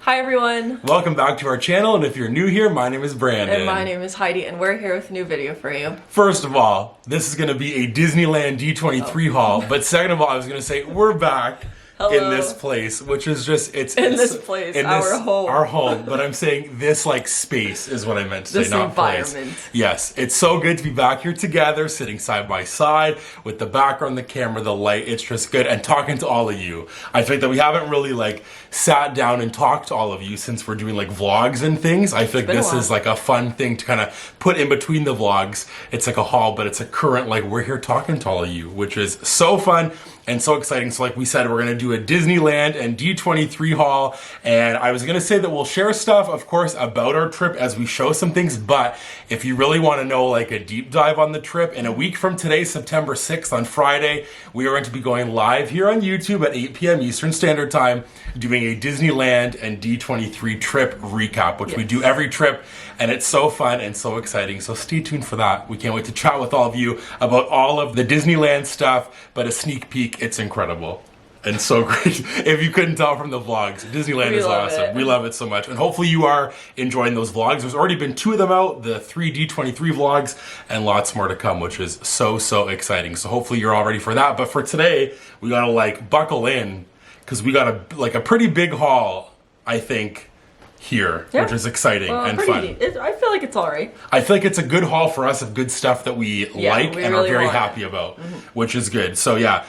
Hi everyone! Welcome back to our channel, and if you're new here, my name is Brandon. And my name is Heidi, and we're here with a new video for you. First of all, this is going to be a Disneyland D23 haul, but second of all, I was going to say, we're back. In this place, which is just, our home, but I'm saying this like space is what I meant to say, not place. Yes, it's so good to be back here together, sitting side by side with the background, the camera, the light. It's just good, and talking to all of you. I think that we haven't really like sat down and talked to all of you since we're doing like vlogs and things. I think this is like a fun thing to kind of put in between the vlogs. It's like a haul, but it's a current, like, we're here talking to all of you, which is so fun and so exciting. So like we said, we're gonna do a Disneyland and D23 haul, and I was gonna say that we'll share stuff, of course, about our trip as we show some things, but if you really wanna know like a deep dive on the trip, in a week from today, September 6th on Friday, we are going to be going live here on YouTube at 8 p.m. Eastern Standard Time, doing a Disneyland and D23 trip recap, which we do every trip, and it's so fun and so exciting. So stay tuned for that. We can't wait to chat with all of you about all of the Disneyland stuff, but a sneak peek, it's incredible and so great. If you couldn't tell from the vlogs, Disneyland is awesome. We love it so much, and hopefully you are enjoying those vlogs. There's already been 2 of them out, the 3 D23 vlogs, and lots more to come, which is so exciting. So hopefully you're all ready for that. But for today, we gotta like buckle in, because we got a pretty big haul, I think, here, which is exciting and fun. I feel like it's alright. I feel like it's a good haul for us of good stuff that we like and really are very happy about, which is good. So yeah,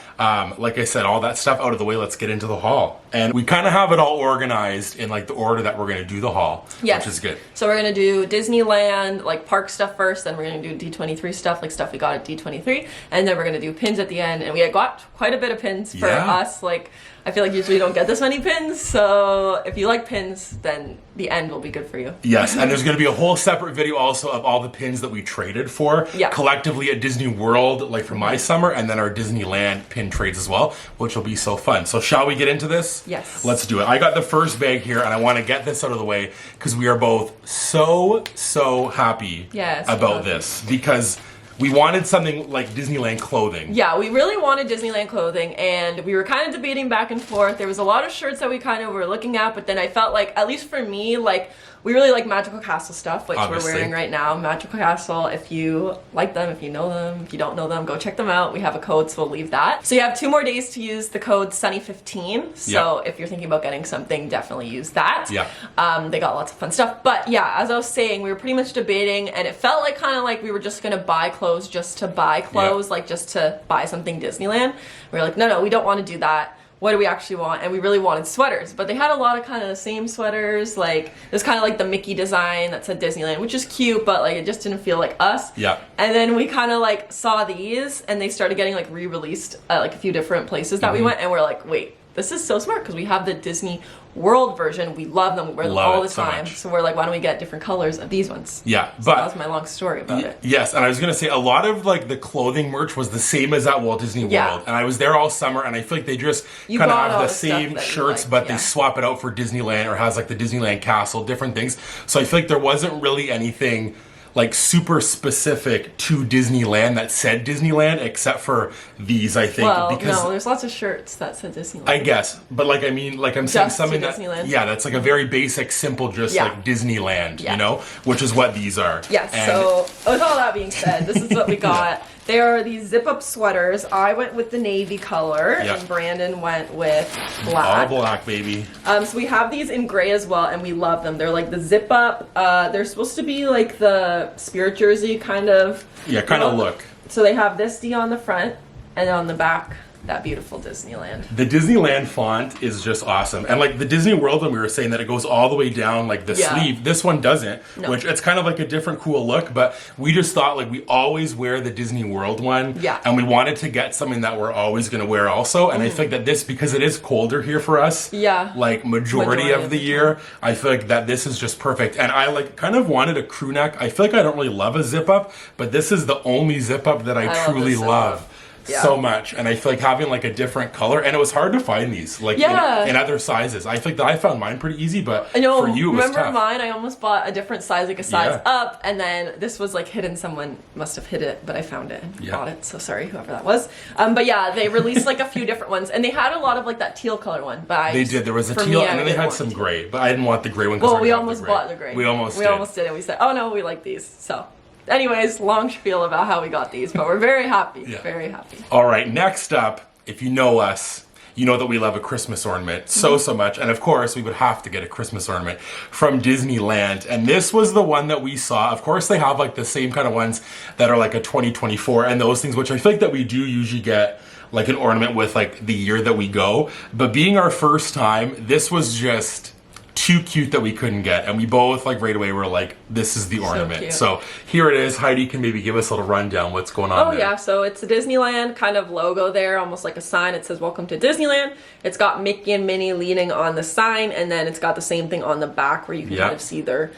like I said, all that stuff out of the way, let's get into the haul. And we kind of have it all organized in like the order that we're going to do the haul, which is good. So we're going to do Disneyland, like park stuff first, then we're going to do D23 stuff, like stuff we got at D23, and then we're going to do pins at the end. And we had got quite a bit of pins for us. Like, I feel like usually you don't get this many pins, so if you like pins, then the end will be good for you. Yes, and there's going to be a whole separate video also of all the pins that we traded for collectively at Disney World, like for my summer, and then our Disneyland pin trades as well, which will be so fun. So shall we get into this? Yes. Let's do it. I got the first bag here, and I want to get this out of the way because we are both so happy about this, because we wanted something like Disneyland clothing. Yeah, we really wanted Disneyland clothing, and we were kind of debating back and forth. There was a lot of shirts that we kind of were looking at, but then I felt like, at least for me, like, we really like Magical Castle stuff, which we're wearing right now. Magical Castle, if you like them, if you know them, if you don't know them, go check them out. We have a code, so we'll leave that. So you have 2 more days to use the code Sunny15. So if you're thinking about getting something, definitely use that. They got lots of fun stuff. But yeah, as I was saying, we were pretty much debating, and it felt like kind of like we were just gonna buy clothes just to buy clothes, like just to buy something Disneyland. We were like, no, we don't want to do that. What do we actually want? And we really wanted sweaters, but they had a lot of kind of the same sweaters. Like, there's kind of like the Mickey design that said Disneyland, which is cute, but like it just didn't feel like us. And then we kind of like saw these, and they started getting like re-released at like a few different places that we went, and we're like, wait, this is so smart, because we have the Disney World version. We love them. We wear them all the time. So we're like, why don't we get different colors of these ones? So but that was my long story about it. Yes, and I was gonna say a lot of like the clothing merch was the same as at Walt Disney World, and I was there all summer, and I feel like they just kind of have the same shirts, but they swap it out for Disneyland, or has like the Disneyland Castle, different things. So I feel like there wasn't really anything like super specific to Disneyland that said Disneyland, except for these, I think. Well, because no, there's lots of shirts that said Disneyland. I guess, but like, I mean, like I'm saying something that, that's like a very basic, simple, just like Disneyland, you know, which is what these are. So with all that being said, this is what we got. They are these zip-up sweaters. I went with the navy color, and Brandon went with black. All black, baby. So we have these in gray as well, and we love them. They're like the zip-up. They're supposed to be like the Spirit jersey kind of look. So they have this D on the front, and on the back, that beautiful Disneyland. The Disneyland font is just awesome. And like the Disney World one, we were saying that it goes all the way down like the sleeve. This one doesn't, which it's kind of like a different cool look, but we just thought like we always wear the Disney World one. And we wanted to get something that we're always going to wear also. And I think that this, because it is colder here for us, like majority of the year, I feel like that this is just perfect. And I like kind of wanted a crew neck. I feel like I don't really love a zip up, but this is the only zip up that I truly love. so much, and I feel like having like a different color, and it was hard to find these like in other sizes. I think that I found mine pretty easy, but for you it was remember tough. Mine? I almost bought a different size, like a size up, and then this was like hidden. Someone must have hid it, but I found it and bought it. So sorry, whoever that was. But yeah, they released like a few different ones, and they had a lot of like that teal color one. But they did. There was a teal, and then they had some gray, but I didn't want the gray one. Well, we almost bought the gray. We almost did, and we said, oh no, we like these. So. Anyways, long spiel about how we got these, but we're very happy. Very happy. All right, next up, if you know us, you know that we love a Christmas ornament so much. And of course, we would have to get a Christmas ornament from Disneyland. And this was the one that we saw. Of course, they have like the same kind of ones that are like a 2024 and those things, which I feel like that we do usually get like an ornament with like the year that we go. But being our first time, this was just too cute that we couldn't get, and we both like right away were like, this is the ornament. So here it is. Heidi can maybe give us a little rundown what's going on there. So it's a Disneyland kind of logo there, almost like a sign. It says welcome to Disneyland. It's got Mickey and Minnie leaning on the sign, and then it's got the same thing on the back where you can kind of see their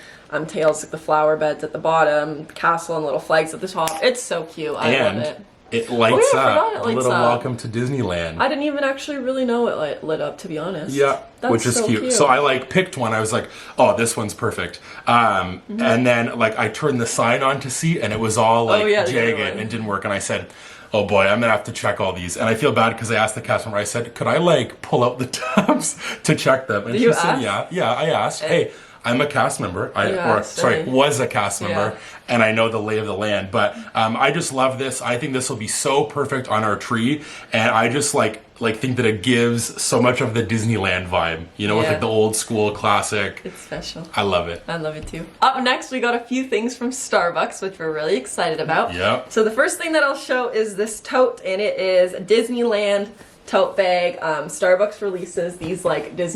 tails, like the flower beds at the bottom, castle and little flags at the top. It's so cute. I love it. It lights up. A little welcome to Disneyland. I didn't even actually really know it lit up, to be honest. Yeah, which is so cute. So I like picked one. I was like, oh, this one's perfect. And then like I turned the sign on to see, and it was all like jagged and didn't work. And I said, oh boy, I'm gonna have to check all these. And I feel bad because I asked the customer. I said, could I like pull out the tabs to check them? And she said, yeah. I asked, hey. I'm a cast member, was a cast member, and I know the lay of the land, but I just love this. I think this will be so perfect on our tree, and I just like think that it gives so much of the Disneyland vibe, you know, with like the old school classic. It's special. I love it. I love it too. Up next, we got a few things from Starbucks, which we're really excited about. Yeah. So the first thing that I'll show is this tote, and it is Disneyland tote bag. Starbucks releases these like these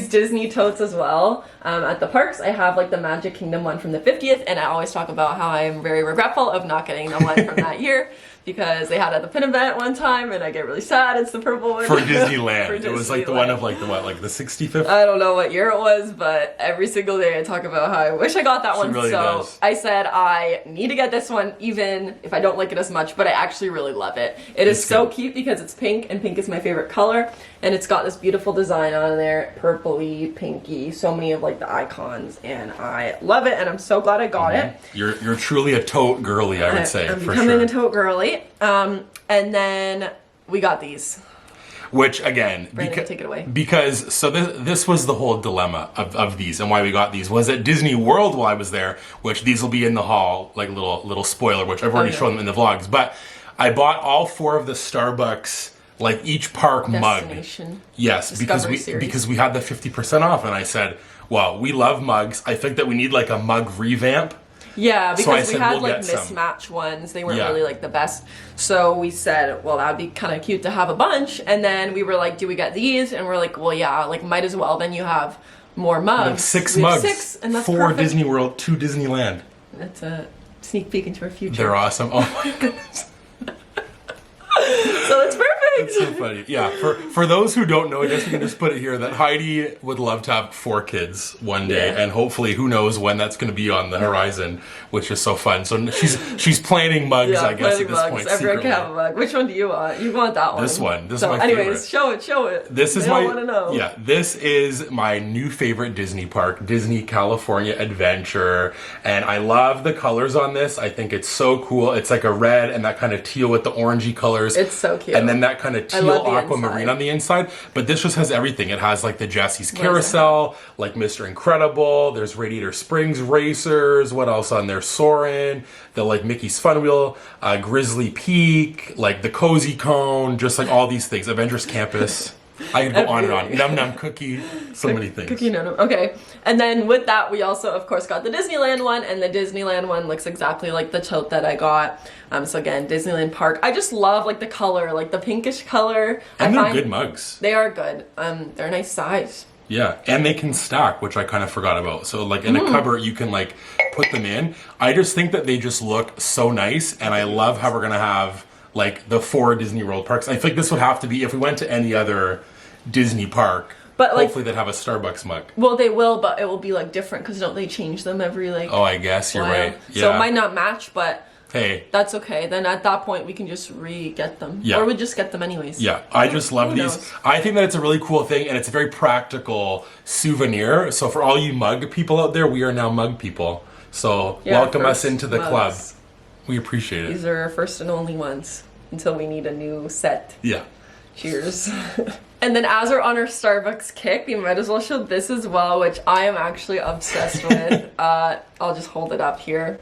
Disney totes as well. At the parks, I have like the Magic Kingdom one from the 50th, and I always talk about how I am very regretful of not getting the one from that year because they had it at the Pin event one time, and I get really sad. It's the purple one. For Disneyland. It was like the one of like the 65th? I don't know what year it was, but every single day I talk about how I wish I got that one. Really does. I said I need to get this one even if I don't like it as much, but I actually really love it. It's so cute because it's pink, and pink is my favorite color, and it's got this beautiful design on there, purpley, pinky, so many of like the icons, and I love it, and I'm so glad I got it. You're truly a tote girly, I would say. I'm becoming a tote girly. And then we got these. Which again, take it away. Because so this was the whole dilemma of these and why we got these was at Disney World while I was there, which these will be in the haul, like little spoiler, which I've already shown them in the vlogs. But I bought all 4 of the Starbucks, like each park mug. Yes, because we had the 50% off, and I said, well, we love mugs. I think that we need like a mug revamp. Yeah, because we had like mismatch ones. They weren't really like the best. So we said, well, that'd be kind of cute to have a bunch. And then we were like, do we get these? And we're like, well, yeah, like might as well. Then you have more mugs. Like 6 mugs. 6, and that's 4 perfect. Disney World, 2 Disneyland. That's a sneak peek into our future. They're awesome. Oh my goodness. So it's perfect. It's so funny. Yeah, for those who don't know, I guess we can just put it here that Heidi would love to have 4 kids one day, and hopefully, who knows when that's going to be on the horizon, which is so fun. So she's planning mugs, I guess, at this point. Everyone can have a mug. Which one do you want? You want that one. This one. This is my favorite. Anyways, show it. This is they all want to know. Yeah, this is my new favorite Disney park, Disney California Adventure, and I love the colors on this. I think it's so cool. It's like a red and that kind of teal with the orangey colors. It's so cute. And then that kind of teal aquamarine on the inside. But this just has everything. It has like the Jesse's Carousel, like Mr. Incredible. There's Radiator Springs Racers. What else on there? Soarin'. The like Mickey's Fun Wheel, Grizzly Peak, like the Cozy Cone, just like all these things. Avengers Campus. I could go on and on. Num Num Cookie, so many things. Cookie Num Num. Okay. And then with that, we also, of course, got the Disneyland one, and the Disneyland one looks exactly like the tote that I got. So again, Disneyland Park. I just love like the color, like the pinkish color. And they're good mugs. They are good. They're a nice size. Yeah, and they can stack, which I kind of forgot about. So like in a cupboard, you can like put them in. I just think that they just look so nice, and I love how we're gonna have like the 4 Disney World parks. I think this would have to be if we went to any other Disney park. But hopefully they'd have a Starbucks mug. Well, they will, but it will be like different because don't they change them every like? Oh, I guess you're right. Yeah. So it might not match, but hey, that's okay. Then at that point we can just re-get them. Yeah. Or we just get them anyways. Yeah, I just love Who these. knows? I think that it's a really cool thing, and it's a very practical souvenir. So for all you mug people out there, we are now mug people. So welcome us into the club. We appreciate it. These are our first and only ones until we need a new set. Yeah. Cheers. And then as we're on our Starbucks kick, we might as well show this as well, which I am actually obsessed with. I'll just hold it up here.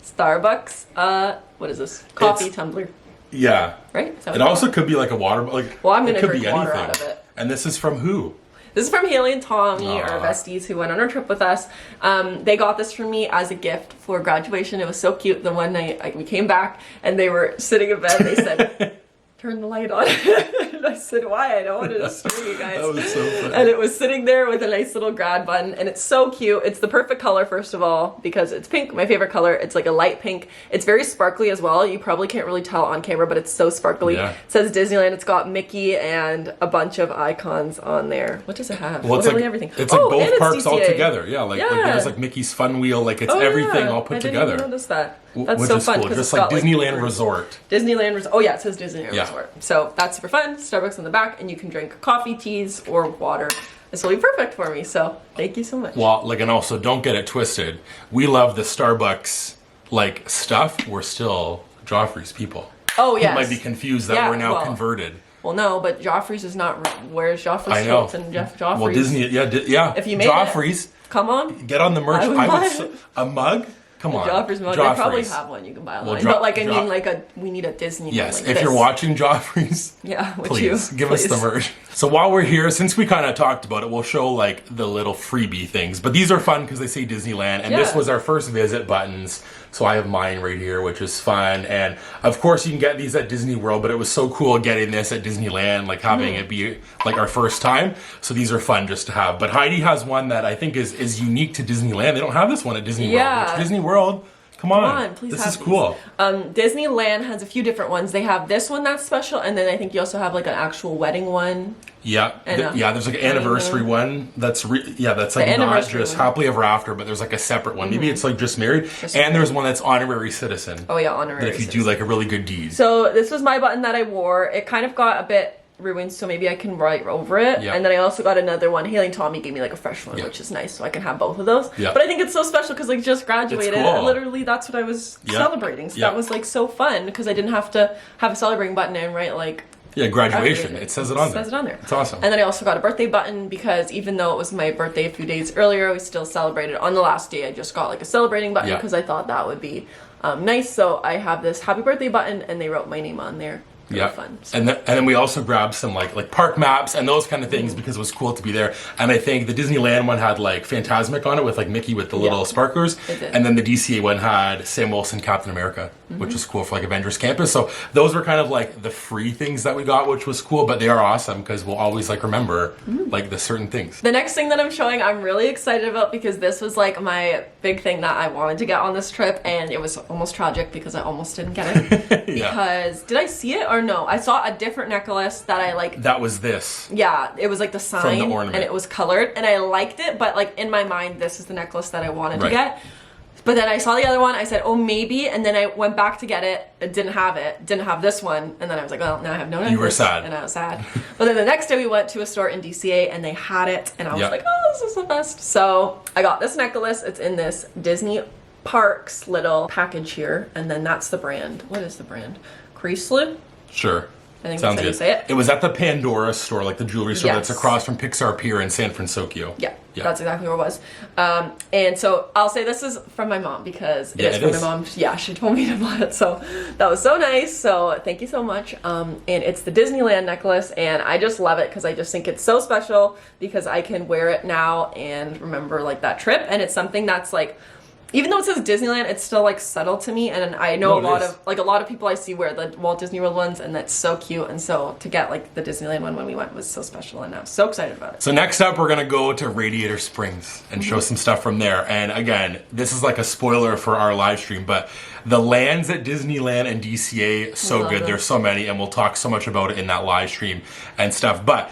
Starbucks. What is this? Coffee tumbler. Yeah. Right? It also could be like a water. Well, I'm gonna drink water out of it. And this is from who? This is from Haley and Tommy, our besties who went on our trip with us. They got this for me as a gift for graduation. It was so cute. The one night we came back and they were sitting in bed. They said, turn the light on. And I said, why? I don't want to disturb you guys. That was so funny. And it was sitting there with a nice little grad button, and it's so cute. It's the perfect color, first of all, because it's pink, my favorite color. It's like a light pink. It's very sparkly as well. You probably can't really tell on camera, but it's so sparkly. Yeah. It says Disneyland. It's got Mickey and a bunch of icons on there. What does it have? Well, it's literally like everything. It's like both parks all DCA. together. Yeah, like there's like Mickey's Fun Wheel. Like it's everything all put together. I didn't even notice that. That's Which so is fun. cool. Just like Disneyland Resort. Disneyland Resort. Oh yeah, it says Disneyland Resort. So that's super fun. Starbucks on the back, and you can drink coffee, teas, or water. This will be perfect for me. So thank you so much. Well, like, and also don't get it twisted. We love the Starbucks like stuff. We're still Joffrey's people. Oh yes. You might be confused that we're now converted. Well, no, but Joffrey's is not. Where's Joffrey's? I know. And Joffrey's. Well, Disney, yeah. If you made Joffrey's, come on, get on the merch. A mug. Come on. Joffrey's mug. They probably have one you can buy online. But like, I mean, like we need a Disney. Yes, one like if this. you're watching Joffrey's, please give us the merch. So while we're here, since we kind of talked about it, we'll show like the little freebie things. But these are fun because they say Disneyland, and this was our first visit buttons. So I have mine right here, which is fun. And of course you can get these at Disney World, but it was so cool getting this at Disneyland, like having it be like our first time. So these are fun just to have. But Heidi has one that I think is unique to Disneyland. They don't have this one at Disney World. Which Disney World, come on, please. This is cool. Disneyland has a few different ones. They have this one that's special, and then I think you also have like an actual wedding one. Yeah, there's like an anniversary one that's that's like not just happily ever after, but there's like a separate one. Maybe it's like just married, and there's one that's honorary citizen. Oh yeah, honorary. That if you do like a really good deed. So this was my button that I wore. It kind of got a bit ruined, so maybe I can write over it. And then I also got another one. Haley and Tommy gave me like a fresh one, which is nice, so I can have both of those. But I think it's so special because like just graduated, and literally that's what I was celebrating. So that was like so fun because I didn't have to have a celebrating button and write like. Yeah, graduation. It says it on there. It says it on there. It's awesome. And then I also got a birthday button because even though it was my birthday a few days earlier, we still celebrated. On the last day, I just got like a celebrating button because I thought that would be nice. So I have this happy birthday button, and they wrote my name on there. Really fun. So. And then we also grabbed some like park maps and those kind of things because it was cool to be there. And I think the Disneyland one had like Fantasmic on it with like Mickey with the little sparklers. And then the DCA one had Sam Wilson Captain America, which was cool for like Avengers Campus. So those were kind of like the free things that we got, which was cool, but they are awesome because we'll always like remember like the certain things. The next thing that I'm showing, I'm really excited about because this was like my big thing that I wanted to get on this trip, and it was almost tragic because I almost didn't get it. Because did I see it or no? I saw a different necklace that I like. That was this. Yeah, it was like the sign from the ornament. And it was colored, and I liked it, but like in my mind, this is the necklace that I wanted to get. But then I saw the other one, I said, oh, maybe, and then I went back to get it, didn't have this one, and then I was like, well, now I have no necklace. You were sad. And I was sad. But then the next day we went to a store in DCA, and they had it, and I was like, oh, this is the best. So I got this necklace. It's in this Disney Parks little package here, and then that's the brand. What is the brand? Chrysler? Sure. I think that's how you say it. It was at the Pandora store, like the jewelry store that's across from Pixar Pier in San Francisco. Yeah, that's exactly where it was. And so I'll say this is from my mom because it is from my mom. Yeah, she told me to buy it, so that was so nice. So thank you so much. And it's the Disneyland necklace, and I just love it because I just think it's so special because I can wear it now and remember like that trip, and it's something that's like. Even though it says Disneyland, it's still like subtle to me, and I know a lot of people I see wear the Walt Disney World ones, and that's so cute. And so to get like the Disneyland one when we went was so special, and I'm so excited about it. So next up, we're gonna go to Radiator Springs and show some stuff from there. And again, this is like a spoiler for our live stream, but the lands at Disneyland and DCA so good. There's so many, and we'll talk so much about it in that live stream and stuff. But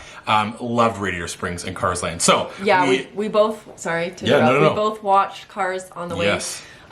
loved Radiator Springs and Cars Land. So yeah, we both we both watched Cars on the way.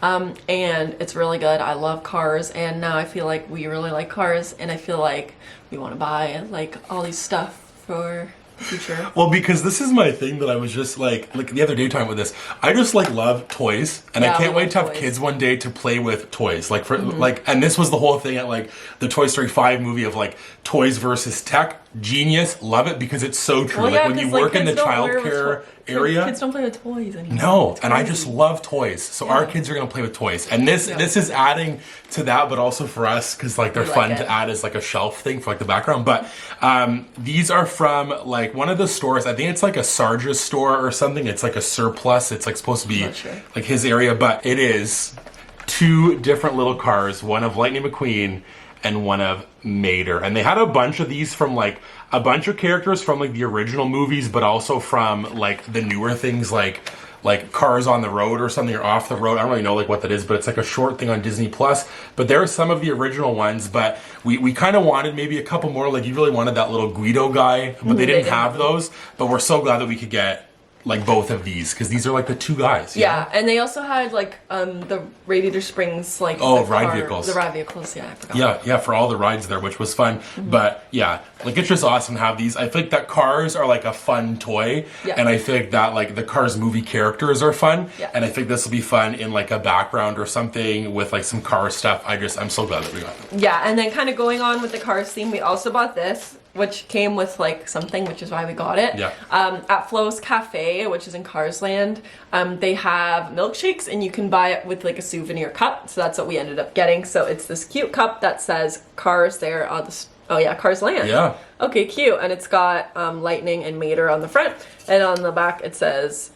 and it's really good. I love cars, and now I feel like we really like cars, and I feel like we want to buy like all these stuff for future. Well, because this is my thing that I was just like the other day talking about this. I just like love toys, and I can't wait to have kids one day to play with toys. Like for like, and this was the whole thing at like the Toy Story 5 movie of like toys versus tech. Genius, love it because it's so true. Well, yeah, like when you work in the childcare area, kids don't play with toys anymore. No, and I just love toys. So our kids are gonna play with toys, and this is adding to that, but also for us because like they're fun to add as like a shelf thing for like the background. But these are from like one of the stores. I think it's like a Sarge's store or something. It's like a surplus. It's like supposed to be like his area, but it is 2 different little cars. One of Lightning McQueen and one of Mater. And they had a bunch of these from like a bunch of characters from like the original movies, but also from like the newer things like Cars on the Road or something, or Off the Road. I don't really know like what that is, but it's like a short thing on Disney Plus. But there are some of the original ones, but we kind of wanted maybe a couple more. Like you really wanted that little Guido guy, but they didn't have those. But we're so glad that we could get like both of these because these are like the 2 guys. Yeah, and they also had like the Radiator Springs like ride vehicles. The ride vehicles, yeah, I forgot. Yeah, for all the rides there, which was fun. But yeah, like it's just awesome to have these. I feel like that Cars are like a fun toy, and I feel like that like the Cars movie characters are fun, and I think this will be fun in like a background or something with like some car stuff. I'm so glad that we got them. Yeah, and then kind of going on with the Cars theme, we also bought this, which came with like something, which is why we got it. Yeah. At Flo's Cafe, which is in Carsland, they have milkshakes, and you can buy it with like a souvenir cup. So that's what we ended up getting. So it's this cute cup that says Cars there on the Carsland. Yeah. Okay, cute. And it's got Lightning and Mater on the front, and on the back it says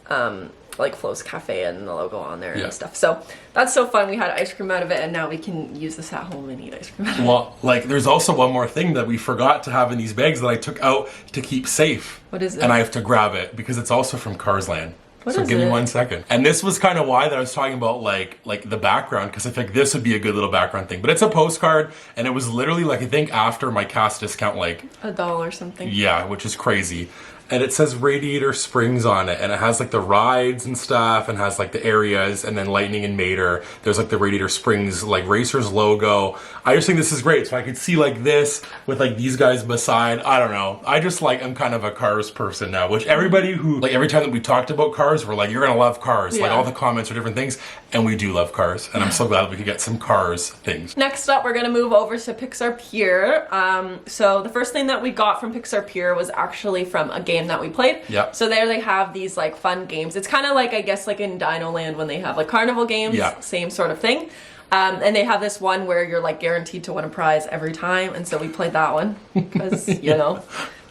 like Flo's Cafe and the logo on there and stuff. So that's so fun. We had ice cream out of it, and now we can use this at home and eat ice cream out of it. Well, like there's also one more thing that we forgot to have in these bags that I took out to keep safe. What is it? And I have to grab it because it's also from Carsland. So give me 1 second. And this was kind of why that I was talking about like the background, because I think this would be a good little background thing. But it's a postcard, and it was literally like I think after my cast discount, like $1 or something. Yeah, which is crazy. And it says Radiator Springs on it, and it has like the rides and stuff, and has like the areas, and then Lightning and Mater. There's like the Radiator Springs like Racers logo. I just think this is great. So I could see like this with like these guys beside. I don't know. I just like I'm kind of a Cars person now, which everybody who like every time that we talked about Cars, we're like, you're gonna love Cars. Like all the comments are different things, and we do love Cars, and I'm so glad that we could get some Cars things. Next up, we're gonna move over to Pixar Pier. So the first thing that we got from Pixar Pier was actually from a game that we played. Yeah. So there they have these like fun games. It's kind of like I guess like in Dino Land when they have like carnival games. Yeah. Same sort of thing. And they have this one where you're like guaranteed to win a prize every time, and so we played that one because you know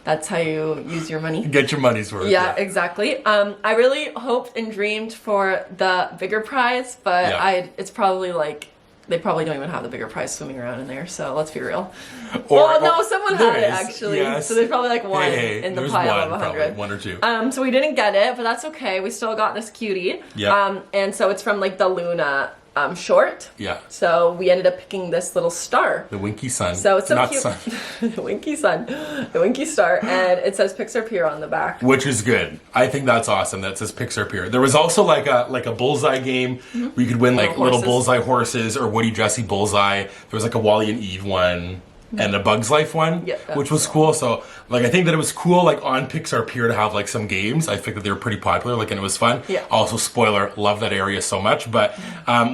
that's how you use your money. Get your money's worth. Yeah, exactly. I really hoped and dreamed for the bigger prize, but it's probably like they probably don't even have the bigger prize swimming around in there, so let's be real. No, someone had it actually. Yes. So there's probably like one in the pile of 100. One or two. So we didn't get it, but that's okay. We still got this cutie. Yeah. And so it's from like the Luna short. Yeah. So we ended up picking this little star. The Winky Sun. So it's so Not cute. Sun. The Winky Sun. The Winky Star. And it says Pixar Pier on the back. Which is good. I think that's awesome that it says Pixar Pier. There was also like a bullseye game where you could win like little bullseye horses or Woody Jesse bullseye. There was like a Wally and Eve one. And a Bug's Life one, which was cool. So, like, I think that it was cool, like, on Pixar Pier to have, like, some games. I think that they were pretty popular, like, and it was fun. Yeah. Also, spoiler, love that area so much. But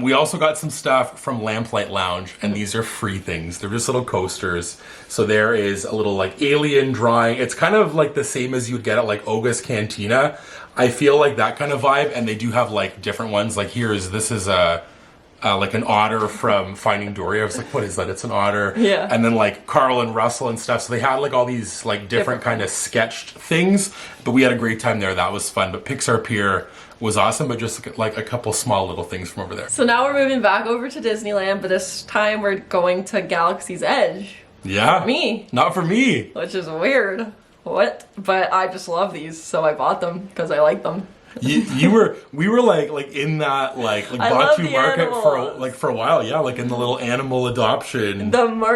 we also got some stuff from Lamplight Lounge, and these are free things. They're just little coasters. So there is a little, like, alien drawing. It's kind of, like, the same as you would get at, like, Oga's Cantina. I feel like that kind of vibe, and they do have, like, different ones. Like, this is a... like an otter from Finding Dory. I was like, what is that? It's an otter. Yeah. And then like Carl and Russell and stuff. So they had like all these like different kind of sketched things. But we had a great time there. That was fun. But Pixar Pier was awesome, but just like a couple small little things from over there. So now we're moving back over to Disneyland, but this time we're going to Galaxy's Edge. Yeah. For me. Not for me. Which is weird. What? But I just love these, so I bought them because I like them. we were like in that like Batu market for a while, yeah, like in the little animal adoption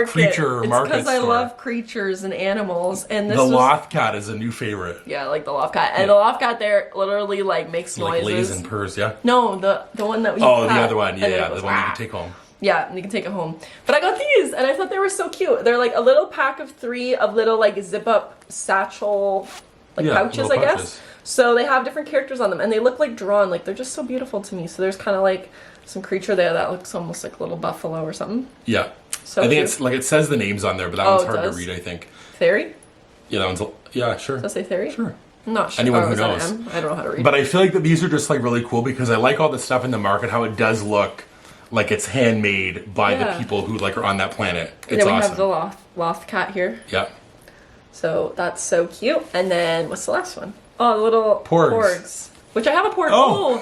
creature market. Because I love creatures and animals, and the loth cat is a new favorite. Yeah, like the loth cat, and the loth cat there literally like makes noises, like lays and purrs. Yeah. No, the one that we. The other one. Yeah, the one you can take home. Yeah, and you can take it home. But I got these, and I thought they were so cute. They're like a little pack of 3 of little like zip-up satchel pouches, I guess. So they have different characters on them, and they look like drawn. Like they're just so beautiful to me. So there's kind of like some creature there that looks almost like a little buffalo or something. Yeah. So I think it's like it says the names on there, but that one's hard to read. I think. Theory. Yeah, that one's sure. Does it say Theory? Sure. I'm not sure. Anyone who knows. I don't know how to read. But I feel like that these are just like really cool because I like all the stuff in the market, how it does look like it's handmade by the people who like are on that planet. It's awesome. We have the loth cat here. Yeah. So that's so cute. And then what's the last one? Oh, the little porgs. Which I have a porg. Oh,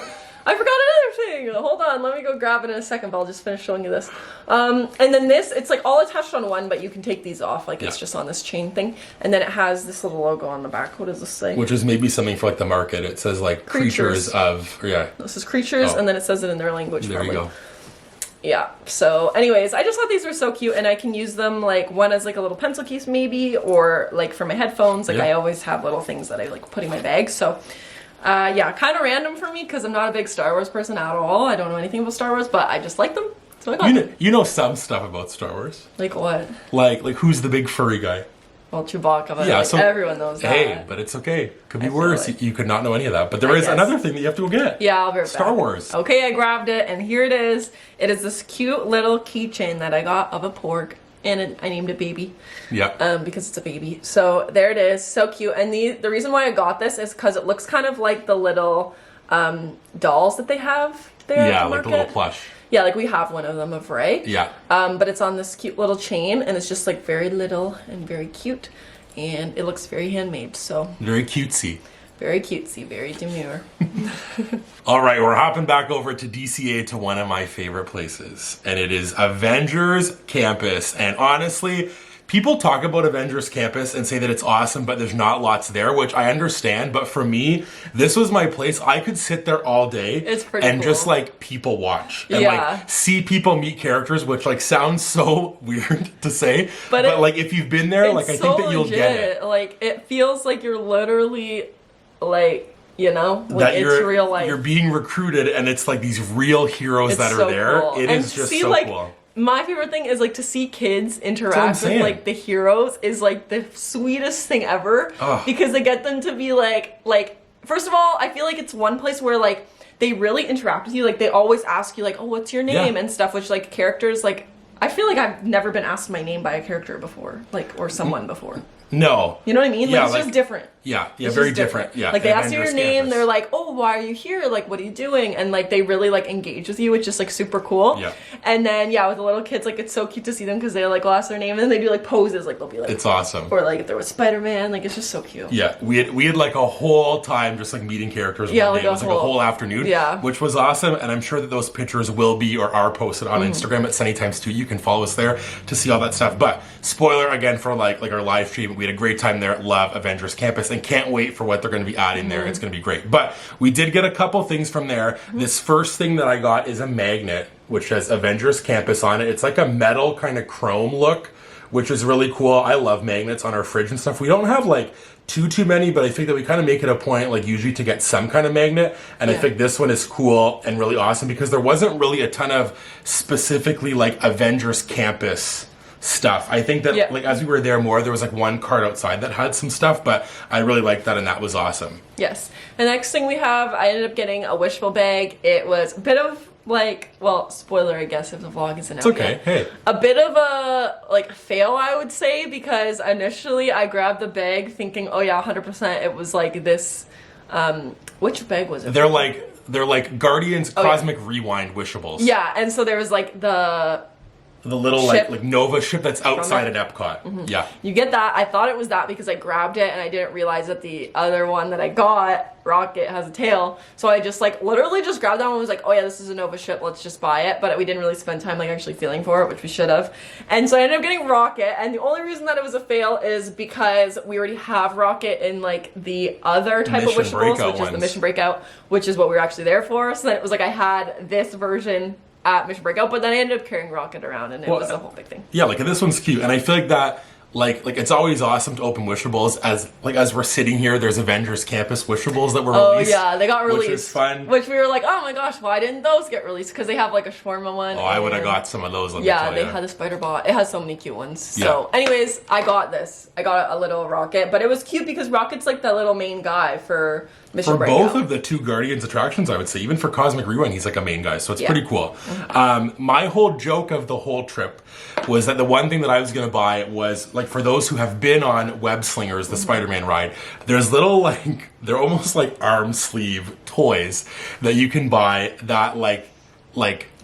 I forgot another thing. Hold on, let me go grab it in a second, but I'll just finish showing you this. And then this, it's like all attached on one, but you can take these off. Like it's just on this chain thing. And then it has this little logo on the back. What does this say? Which is maybe something for like the market. It says like creatures of, This is creatures, and then it says it in their language. There you go. Yeah, so anyways, I just thought these were so cute, and I can use them like one as like a little pencil case maybe, or like for my headphones. Like I always have little things that I like put in my bag. So yeah, kind of random for me because I'm not a big Star Wars person at all. I don't know anything about Star Wars, but I just like them. So I got them. You know some stuff about Star Wars. Like what? Like who's the big furry guy? Well, Chewbacca, but so everyone knows that. Hey, but it's okay. Could be worse. Like you could not know any of that. But there is another thing that you have to go get. Yeah, I'll be right back. Star Wars. Okay, I grabbed it, and here it is. It is this cute little keychain that I got of a porg, and I named it Baby. Yeah. Because it's a baby. So there it is. So cute. And the reason why I got this is because it looks kind of like the little dolls that they have there. Yeah, like the little plush. Yeah, like we have one of them of Ray. Yeah. But it's on this cute little chain, and it's just like very little and very cute. And it looks very handmade, so. Very cutesy. Very cutesy, very demure. All right, we're hopping back over to DCA to one of my favorite places. And it is Avengers Campus. And honestly, people talk about Avengers Campus and say that it's awesome, but there's not lots there, which I understand. But for me, this was my place. I could sit there all day it's pretty and cool. just like people watch and like see people meet characters, which like sounds so weird to say. But like if you've been there, like I think that you'll get it. Like it feels like you're literally like, you know, like it's real life. You're being recruited and it's like these real heroes that are there. Cool. It is just so cool. My favorite thing is like to see kids interact with like the heroes is like the sweetest thing ever because they get them to be like first of all, I feel like it's one place where like they really interact with you. Like they always ask you like, oh, what's your name and stuff, which like characters like I feel like I've never been asked my name by a character before, like or someone before. No. You know what I mean? Like it's just different. Yeah, very different. Yeah. Like they ask you your name, they're like, oh, why are you here? Like, what are you doing? And like they really like engage with you, which is like super cool. Yeah. And then with the little kids, like it's so cute to see them because they like will ask their name and then they do like poses, like they'll be like it's awesome. Or like if there was Spider-Man, like it's just so cute. Yeah. We had like a whole time just like meeting characters one day. It was like a whole afternoon. Yeah. Which was awesome. And I'm sure that those pictures will be or are posted on Instagram at Sunny Times 2. You can follow us there to see all that stuff. But spoiler again for like our live stream, we had a great time there. Love Avengers Campus and can't wait for what they're going to be adding there. It's going to be great. But we did get a couple things from there. This first thing that I got is a magnet which has Avengers Campus on it. It's like a metal kind of chrome look, which is really cool. I love magnets on our fridge and stuff. We don't have like too many, but I think that we kind of make it a point like usually to get some kind of magnet. And I think this one is cool and really awesome because there wasn't really a ton of specifically like Avengers Campus stuff. I think that like as we were there more, there was like one card outside that had some stuff, but I really liked that and that was awesome. Yes. The next thing we have, I ended up getting a wishful bag. It was a bit of like, well, spoiler I guess if the vlog isn't out yet. It's okay. Hey. A bit of a like fail I would say because initially I grabbed the bag thinking, oh yeah, 100% it was like this which bag was it? They're like Guardians Cosmic Rewind wishables. Yeah, and so there was like the the little like Nova ship that's outside at Epcot. Mm-hmm. Yeah. You get that. I thought it was that because I grabbed it and I didn't realize that the other one that I got, Rocket, has a tail. So I just like literally just grabbed that one and was like, oh yeah, this is a Nova ship, let's just buy it. But we didn't really spend time like actually feeling for it, which we should have. And so I ended up getting Rocket, and the only reason that it was a fail is because we already have Rocket in like the other type of Wishables, which is the Mission Breakout, which is what we were actually there for. So then it was like I had this version at Mission Breakout, but then I ended up carrying Rocket around, and it was a whole big thing. Yeah, like this one's cute, and I feel like that, like it's always awesome to open Wishables as we're sitting here. There's Avengers Campus Wishables that were released. Oh yeah, they got released, which is fun. Which we were like, oh my gosh, why didn't those get released? Because they have like a shawarma one. Oh, I would have got some of those. Yeah, they had the spider bot. It has so many cute ones. So, anyways, I got this. I got a little Rocket, but it was cute because Rocket's like the little main guy for Mission Breakout. Both of the two Guardians attractions, I would say. Even for Cosmic Rewind, he's like a main guy, so it's pretty cool. My whole joke of the whole trip was that the one thing that I was going to buy was, like, for those who have been on Web Slingers, the Spider-Man ride, there's little, like, they're almost like arm sleeve toys that you can buy that, like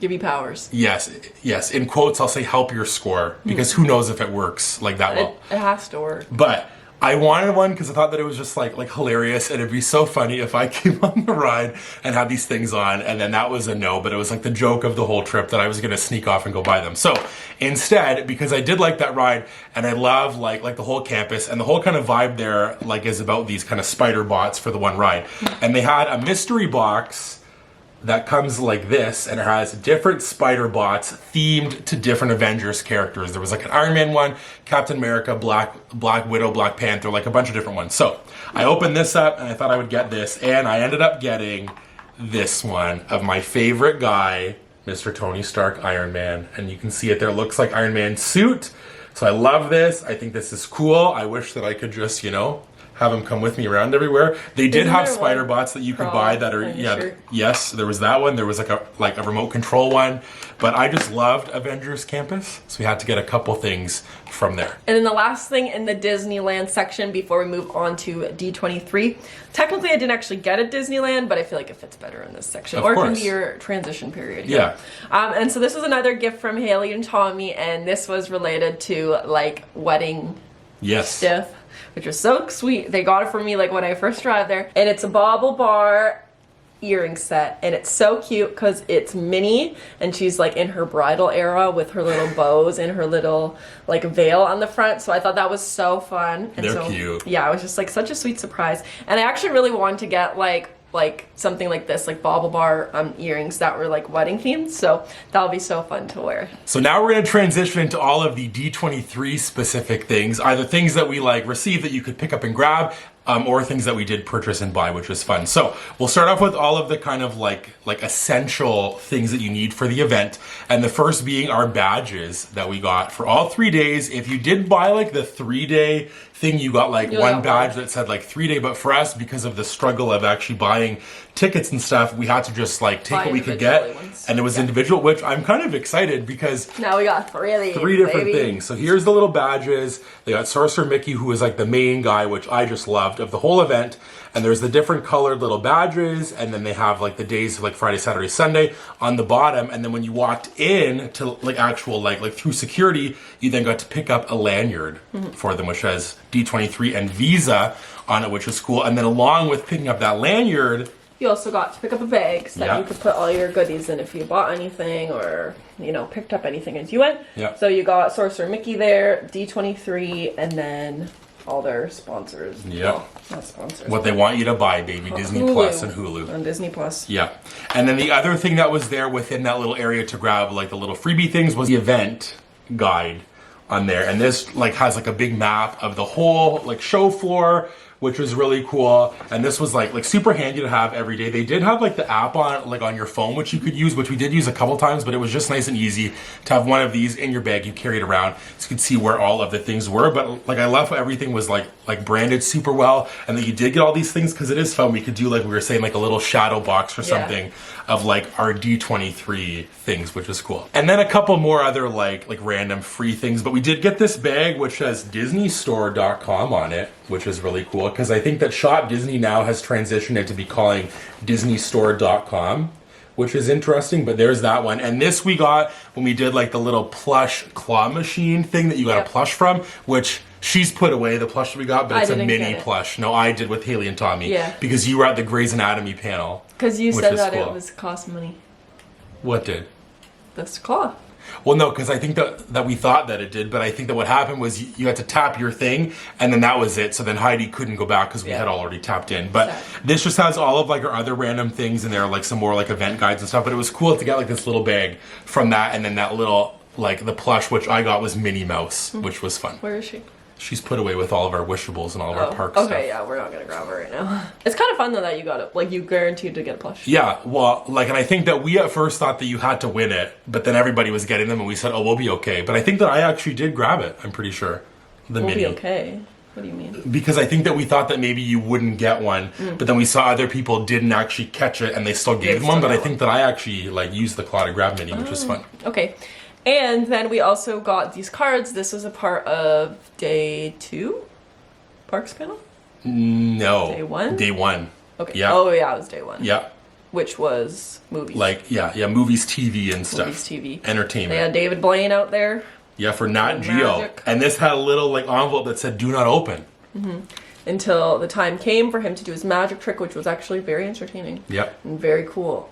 give you powers. Yes. In quotes, I'll say help your score, because who knows if it works like that well. It has to work. But I wanted one because I thought that it was just like hilarious, and it'd be so funny if I came on the ride and had these things on, and then that was a no, but it was like the joke of the whole trip that I was gonna sneak off and go buy them. So instead, because I did like that ride, and I love like the whole campus, and the whole kind of vibe there like is about these kind of spider bots for the one ride, and they had a mystery box that comes like this, and it has different spider bots themed to different Avengers characters. There was like an Iron Man one, Captain America, Black Widow, Black Panther, like a bunch of different ones. So I opened this up and I thought I would get this, and I ended up getting this one of my favorite guy, Mr. Tony Stark, Iron Man. And you can see it there, it looks like Iron Man's suit. So I love this, I think this is cool. I wish that I could just, have them come with me around everywhere. They did have spider bots that you could buy that are, yes, there was that one. There was like a remote control one, but I just loved Avengers Campus, so we had to get a couple things from there. And then the last thing in the Disneyland section before we move on to D23, technically I didn't actually get at Disneyland, but I feel like it fits better in this section. Or it can be your transition period. Yeah. And so this was another gift from Haley and Tommy, and this was related to like wedding stuff, which was so sweet. They got it for me like when I first arrived there, and it's a bauble bar earring set, and it's so cute because it's Minnie, and she's like in her bridal era with her little bows and her little like veil on the front. So I thought that was so fun. And they're cute. Yeah, it was just like such a sweet surprise, and I actually really wanted to get like something like this, like bauble bar earrings that were like wedding themed, so that'll be so fun to wear. So now we're going to transition into all of the D23 specific things, either things that we like received that you could pick up and grab, or things that we did purchase and buy, which was fun. So we'll start off with all of the kind of like essential things that you need for the event, and the first being our badges that we got for all 3 days. If you did buy like the 3-day thing, you got like one badge that said like 3-day, but for us, because of the struggle of actually buying tickets and stuff, we had to just like take what we could get, and it was individual, which I'm kind of excited because now we got three different things. So here's the little badges. They got Sorcerer Mickey, who is like the main guy, which I just loved of the whole event, and there's the different colored little badges, and then they have like the days of like Friday, Saturday, Sunday on the bottom, and then when you walked in to like actual like through security, you then got to pick up a lanyard for them, which has D23 and Visa on it, which is cool. And then along with picking up that lanyard, you also got to pick up a bag so that you could put all your goodies in if you bought anything or, picked up anything as you went. Yeah. So you got Sorcerer Mickey there, D23, and then all their sponsors. Yeah. Well, not sponsors. What they want you to buy, baby. Disney Plus and Hulu. On Disney Plus. Yeah. And then the other thing that was there within that little area to grab, like the little freebie things, was the event guide on there. And this like has like a big map of the whole like show floor, which was really cool. And this was like super handy to have every day. They did have like the app on your phone, which you could use, which we did use a couple times, but it was just nice and easy to have one of these in your bag. You carry it around so you could see where all of the things were. But like I love how everything was like branded super well, and that you did get all these things because it is fun. We could do, like we were saying, like a little shadow box or something of like our D23 things, which was cool. And then a couple more other like random free things, but we did get this bag which has DisneyStore.com on it, which is really cool because I think that Shop Disney now has transitioned it to be calling DisneyStore.com, which is interesting, but there's that one. And this we got when we did like the little plush claw machine thing that you got a plush from, which she's put away, the plush that we got, but it's a mini plush. No, I did with Haley and Tommy. Yeah. Because you were at the Grey's Anatomy panel. Because you said that it was cost money. What did? This claw. Well, no, because I think that we thought that it did, but I think that what happened was you had to tap your thing, and then that was it. So then Heidi couldn't go back because we had already tapped in. But this just has all of like our other random things in there, like some more like event guides and stuff. But it was cool to get like this little bag from that, and then that little like the plush, which I got was Minnie Mouse, which was fun. Where is she? She's put away with all of our wishables and all of our park stuff. Okay, yeah, we're not gonna grab her right now. It's kind of fun though that you got it. Like you guaranteed to get a plush. Yeah, well, like, and I think that we at first thought that you had to win it, but then everybody was getting them, and we said, "Oh, we'll be okay." But I think that I actually did grab it. I'm pretty sure. We'll be okay. What do you mean? Because I think that we thought that maybe you wouldn't get one, but then we saw other people didn't actually catch it, and they still gave them one. But I think that I actually like used the claw to grab Minnie, which was fun. Okay. And then we also got these cards. This was a part of day 2 Parks panel? No. Day 1? Day 1. Okay. Yeah. Oh, yeah, it was day 1. Yeah. Which was movies. Like, yeah, movies, TV, and stuff. Movies, TV. Entertainment. They had David Blaine out there. Yeah, for Nat Geo. Magic. And this had a little, like, envelope that said, "Do not open." Until the time came for him to do his magic trick, which was actually very entertaining. Yep. And very cool.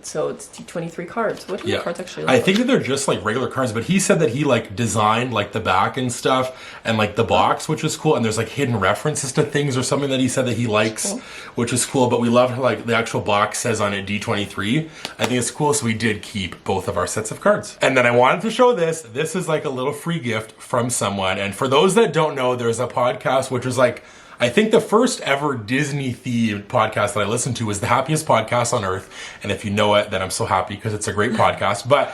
So it's D23 cards. What do the cards actually look like? I think that they're just like regular cards, but he said that he like designed like the back and stuff and like the box, which is cool. And there's like hidden references to things or something that he said that he likes, which is cool. But we love how like the actual box says on it D23. I think it's cool. So we did keep both of our sets of cards. And then I wanted to show this. This is like a little free gift from someone. And for those that don't know, there's a podcast which is like, I think the first ever Disney themed podcast that I listened to was The Happiest Podcast on Earth. And if you know it, then I'm so happy because it's a great podcast. But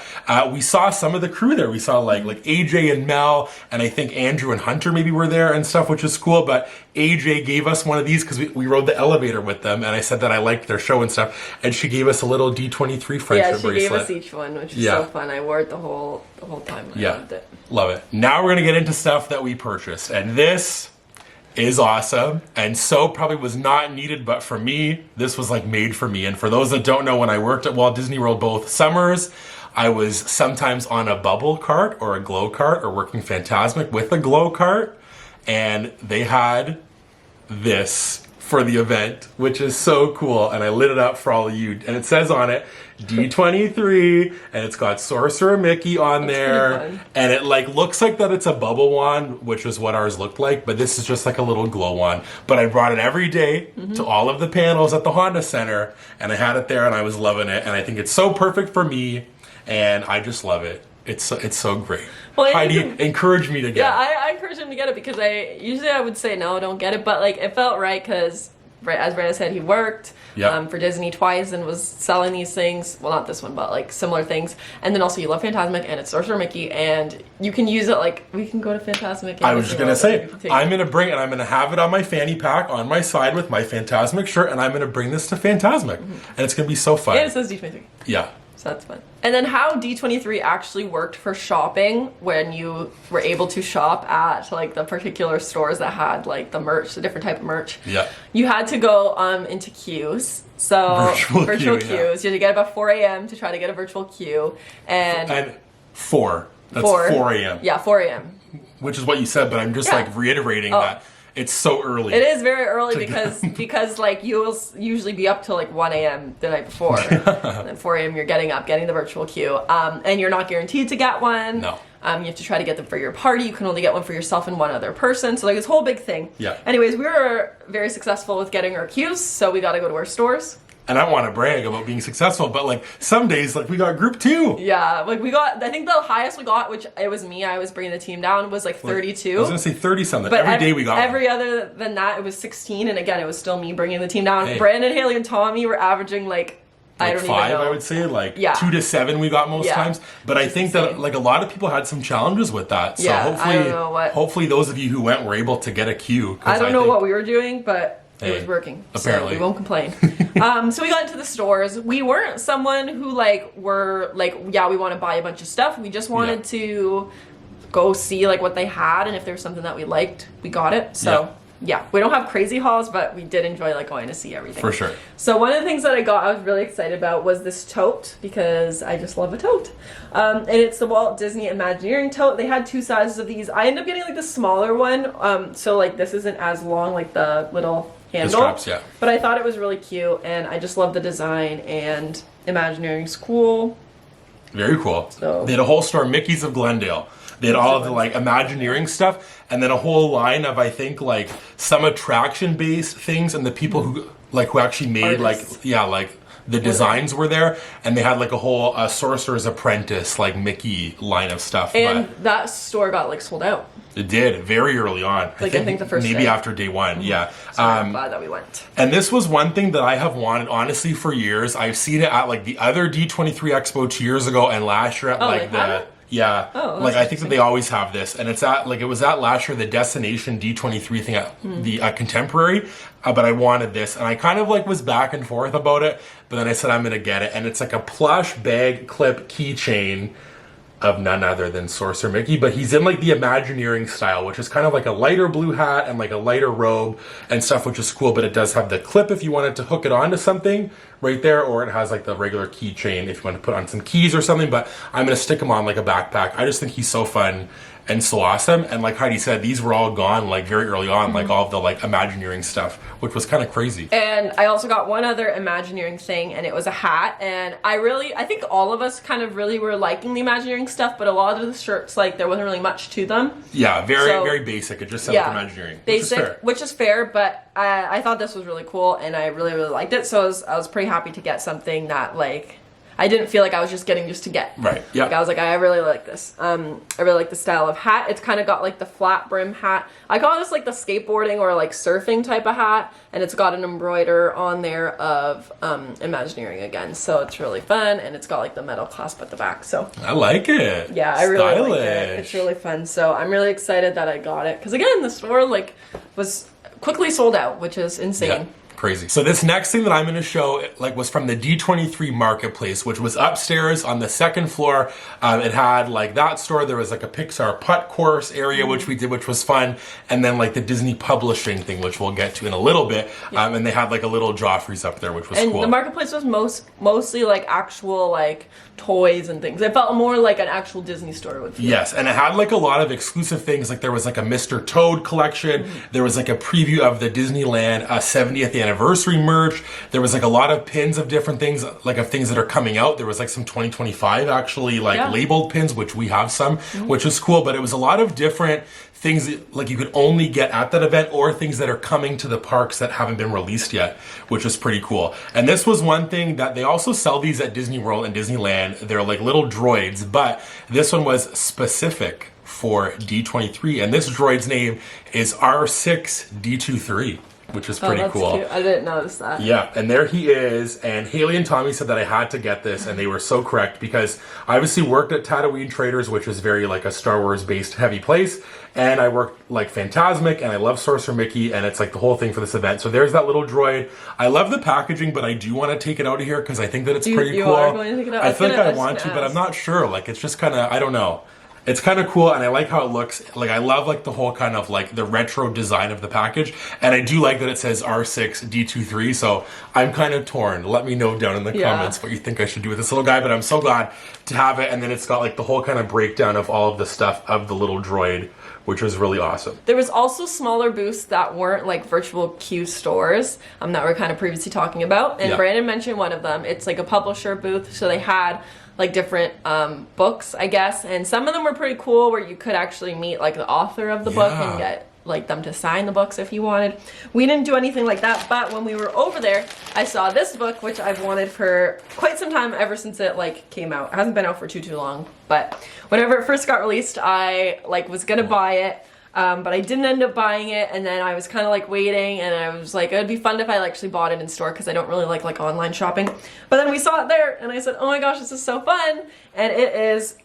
we saw some of the crew there. We saw like AJ and Mel, and I think Andrew and Hunter maybe were there and stuff, which is cool. But AJ gave us one of these because we rode the elevator with them, and I said that I liked their show and stuff. And she gave us a little D23 friendship bracelet. Yeah, she gave us each one, which is so fun. I wore it the whole time. I loved it. Love it. Now we're going to get into stuff that we purchased. And this is awesome, and so probably was not needed, but for me, this was like made for me. And for those that don't know, when I worked at Walt Disney World both summers, I was sometimes on a bubble cart or a glow cart or working Fantasmic with a glow cart, and they had this for the event, which is so cool. And I lit it up for all of you, and it says on it D23, and it's got Sorcerer Mickey on there, and it like looks like that it's a bubble wand, which is what ours looked like, but this is just like a little glow wand. But I brought it every day to all of the panels at the Honda Center, and I had it there, and I was loving it, and I think it's so perfect for me, and I just love it. It's so great. Well, Heidi encouraged me to get it. Yeah, I encouraged him to get it because I would say no, don't get it, but like it felt right because as Brandon said, he worked for Disney twice and was selling these things. Well, not this one, but like similar things. And then also you love Fantasmic, and it's Sorcerer Mickey, and you can use it like, we can go to Fantasmic. I was just going to say, I'm going to bring it, I'm going to have it on my fanny pack on my side with my Fantasmic shirt, and I'm going to bring this to Fantasmic. And it's going to be so fun. And it says D23. Yeah. So that's fun. And then how D23 actually worked for shopping when you were able to shop at like the particular stores that had like the merch, the different type of merch. Yeah. You had to go into queues. So virtual queues. You had to get up at 4 a.m. to try to get a virtual queue. And 4. That's 4 a.m. Yeah, 4 a.m. Which is what you said, but I'm just like reiterating that. It's so early. It is very early because like you'll usually be up till like 1 a.m. the night before. And then 4 a.m. you're getting up, getting the virtual queue. And you're not guaranteed to get one. No. You have to try to get them for your party. You can only get one for yourself and one other person. So like this whole big thing. Yeah. Anyways, we were very successful with getting our queues, so we got to go to our stores. And I want to brag about being successful, but like some days, like we got group 2. Yeah, like we got, I think the highest we got, which it was me, I was bringing the team down, was like 32. I was going to say 30 something. But every day we got every one. other than that, it was 16. And again, it was still me bringing the team down. Hey. Brandon, Haley, and Tommy were averaging like I don't 5, even know. I would say, like 2 to 7 we got most times. But I think that like a lot of people had some challenges with that. So hopefully those of you who went were able to get a queue. I don't know what we were doing, but it was working. Apparently. So we won't complain. So we got into the stores. We weren't someone who were like, yeah, we want to buy a bunch of stuff. We just wanted to go see like what they had, and if there was something that we liked, we got it. So yeah, we don't have crazy hauls, but we did enjoy like going to see everything. For sure. So one of the things that I got, I was really excited about, was this tote, because I just love a tote. And it's the Walt Disney Imagineering tote. They had 2 sizes of these. I ended up getting like the smaller one, so like this isn't as long, like the little handle. The straps, yeah. But I thought it was really cute, and I just love the design, and Imagineering's cool. Very cool. So. They had a whole store, Mickey's of Glendale. They had all of the like Imagineering stuff, and then a whole line of, I think, like some attraction-based things, and the people who actually made artists. like the designs were there, and they had like a whole Sorcerer's Apprentice like Mickey line of stuff. And that store got like sold out. It did very early on. I think the first maybe day. after day 1, yeah. So I'm glad that we went. And this was one thing that I have wanted honestly for years. I've seen it at like the other D23 Expo 2 years ago and last year at yeah, like I think that they always have this, and it's at like it was at last year the Destination D23 thing at the Contemporary, but I wanted this, and I kind of like was back and forth about it, but then I said I'm gonna get it, and it's like a plush bag clip keychain of none other than Sorcerer Mickey, but he's in like the Imagineering style, which is kind of like a lighter blue hat and like a lighter robe and stuff, which is cool, but it does have the clip if you wanted to hook it onto something right there, or it has like the regular keychain if you want to put on some keys or something, but I'm going to stick him on like a backpack. I just think he's so fun and so awesome, and like Heidi said, these were all gone like very early on, like all of the like Imagineering stuff, which was kind of crazy. And I also got one other Imagineering thing, and it was a hat, and I think all of us kind of really were liking the Imagineering stuff, but a lot of the shirts, like there wasn't really much to them. Yeah, very basic. It just said Imagineering. Basic, which is fair, but I thought this was really cool, and I really liked it, so I was pretty happy to get something that like I didn't feel like I was just getting just to get. Right, yeah. Like I was like, I really like this. I really like the style of hat. It's kind of got like the flat brim hat. I call this like the skateboarding or like surfing type of hat, and it's got an embroider on there of Imagineering again. So it's really fun, and it's got like the metal clasp at the back. So I like it. Yeah, I really like it. It's really fun. So I'm really excited that I got it, because again, the store like was quickly sold out, which is insane. Yeah. Crazy. So this next thing that I'm going to show like was from the D23 Marketplace, which was upstairs on the 2nd floor. It had like that store. There was like a Pixar putt course area, which we did, which was fun. And then like the Disney publishing thing, which we'll get to in a little bit. And they had like a little Joffrey's up there, which was cool. And the Marketplace was mostly like actual like toys and things. It felt more like an actual Disney store would feel. Yes, and it had like a lot of exclusive things. Like there was like a Mr. Toad collection. There was like a preview of the Disneyland 70th anniversary merch. There was like a lot of pins of different things, like of things that are coming out. There was like some 2025 actually like labeled pins, which we have some, which was cool. But it was a lot of different things that like you could only get at that event, or things that are coming to the parks that haven't been released yet, which was pretty cool. And this was one thing that they also sell these at Disney World and Disneyland. They're like little droids, but this one was specific for D23, and this droid's name is R6D23. Which is pretty cool. Cute. I didn't notice that. Yeah, and there he is. And Haley and Tommy said that I had to get this, and they were so correct, because I obviously worked at Tatooine Traders, which is very like a Star Wars based heavy place, and I worked like Fantasmic, and I love Sorcerer Mickey, and it's like the whole thing for this event. So there's that little droid. I love the packaging, but I do want to take it out of here because I think that it's pretty cool. You are going to take it out? I think I want to, but I'm not sure. Like it's just kind of, I don't know. It's kind of cool, and I like how it looks. Like I love like the whole kind of like the retro design of the package, and I do like that it says R6D23. So I'm kind of torn. Let me know down in the comments what you think I should do with this little guy. But I'm so glad to have it, and then it's got like the whole kind of breakdown of all of the stuff of the little droid, which was really awesome. There was also smaller booths that weren't like virtual queue stores that we're kind of previously talking about, and Brandon mentioned one of them. It's like a publisher booth, so they had like different books, I guess, and some of them were pretty cool where you could actually meet like the author of the book and get like them to sign the books if you wanted. We didn't do anything like that, but when we were over there, I saw this book, which I've wanted for quite some time, ever since it like came out. It hasn't been out for too long, but whenever it first got released, I like was gonna buy it. But I didn't end up buying it, and then I was kind of like waiting, and I was like, it would be fun if I actually bought it in store, because I don't really like online shopping. But then we saw it there, and I said, oh my gosh, this is so fun. And it is,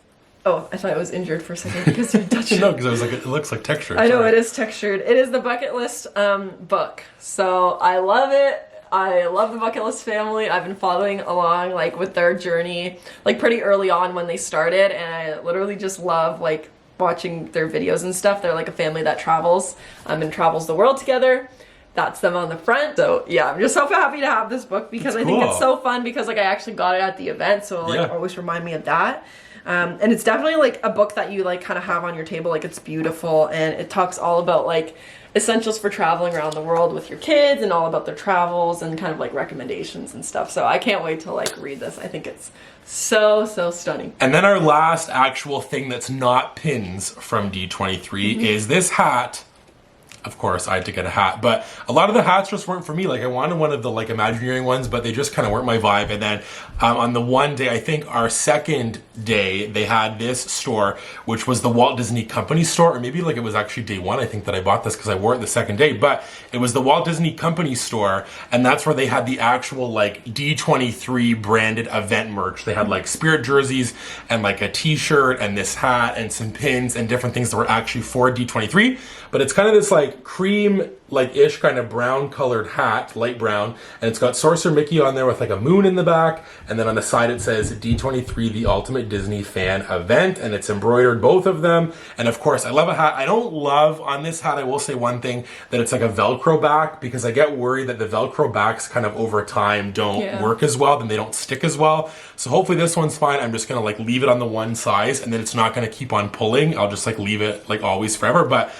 oh, I thought it was injured for a second because you touched it. No, because I was like, it looks like textured. I know, it is textured. It is the Bucket List book. So I love it. I love the Bucket List family. I've been following along like with their journey like pretty early on when they started, and I literally just love like watching their videos and stuff. They're like a family that travels and travels the world together. That's them on the front. So yeah, I'm just so happy to have this book because I think it's so fun because like I actually got it at the event, so it'll like always remind me of that. And it's definitely like a book that you like kind of have on your table. Like it's beautiful and it talks all about like essentials for traveling around the world with your kids and all about their travels and kind of like recommendations and stuff. So I can't wait to like read this. I think it's so stunning. And then our last actual thing that's not pins from D23 is this hat. Of course, I had to get a hat, but a lot of the hats just weren't for me. Like I wanted one of the like Imagineering ones, but they just kind of weren't my vibe. And then on the one day, I think our second day, they had this store, which was the Walt Disney Company store, or maybe like it was actually day one. I think that I bought this because I wore it the second day, but it was the Walt Disney Company store. And that's where they had the actual like D23 branded event merch. They had like Spirit jerseys and like a t-shirt and this hat and some pins and different things that were actually for D23. But it's kind of this like cream like ish kind of brown colored hat, light brown, and it's got Sorcerer Mickey on there with like a moon in the back, and then on the side it says D23 the Ultimate Disney Fan Event, and it's embroidered, both of them. And of course I love a hat. I don't love on this hat, I will say one thing, that it's like a Velcro back, because I get worried that the Velcro backs kind of over time don't work as well, then they don't stick as well. So hopefully this one's fine. I'm just gonna like leave it on the one size, and then it's not gonna keep on pulling. I'll just like leave it like always forever. But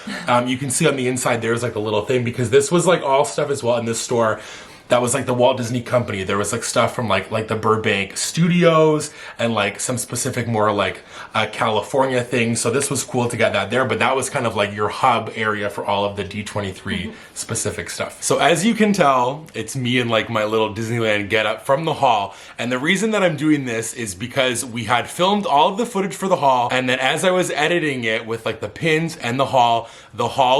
you can see on the inside there's like a little thing, because this was like all stuff as well in this store that was like the Walt Disney Company. There was like stuff from like the Burbank studios and like some specific more like California things. So this was cool to get that there, but that was kind of like your hub area for all of the D23 specific stuff. So as you can tell, it's me and like my little Disneyland get up from the haul. And the reason that I'm doing this is because we had filmed all of the footage for the haul, and then as I was editing it with like the pins and the haul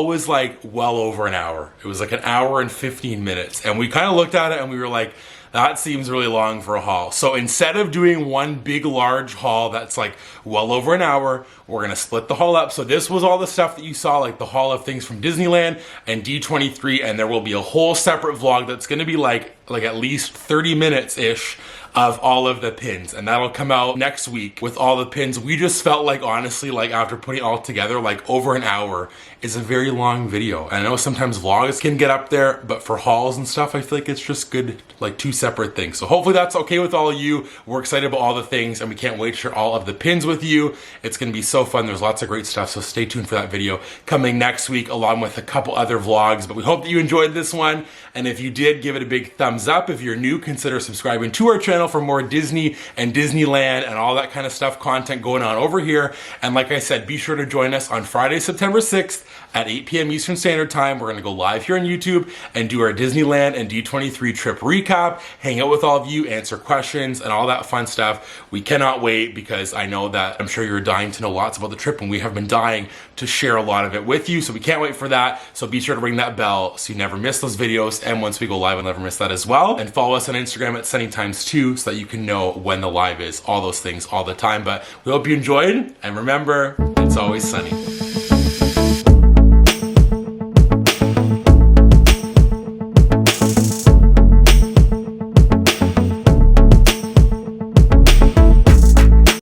was like well over an hour. It was like an hour and 15 minutes. And we kind of looked at it and we were like, that seems really long for a haul. So instead of doing one big large haul that's like well over an hour, we're gonna split the haul up. So this was all the stuff that you saw, like the haul of things from Disneyland and D23, and there will be a whole separate vlog that's gonna be like at least 30 minutes-ish of all of the pins, and that'll come out next week with all the pins. We just felt like, honestly, like after putting it all together, like over an hour is a very long video. And I know sometimes vlogs can get up there, but for hauls and stuff, I feel like it's just good, like two separate things. So hopefully that's okay with all of you. We're excited about all the things, and we can't wait to share all of the pins with you. It's gonna be so fun. There's lots of great stuff, so stay tuned for that video coming next week, along with a couple other vlogs. But we hope that you enjoyed this one, and if you did, give it a big thumbs up. If you're new, consider subscribing to our channel for more Disney and Disneyland and all that kind of stuff, content going on over here. And like I said, be sure to join us on Friday, September 6th at 8 p.m. Eastern Standard Time. We're gonna go live here on YouTube and do our Disneyland and D23 trip recap, hang out with all of you, answer questions and all that fun stuff. We cannot wait, because I know that I'm sure you're dying to know lots about the trip, and we have been dying to share a lot of it with you. So we can't wait for that. So be sure to ring that bell so you never miss those videos. And once we go live, you'll never miss that as well. And follow us on Instagram at sunnytimes2 so that you can know when the live is, all those things all the time. But we hope you enjoyed, and remember, it's always sunny.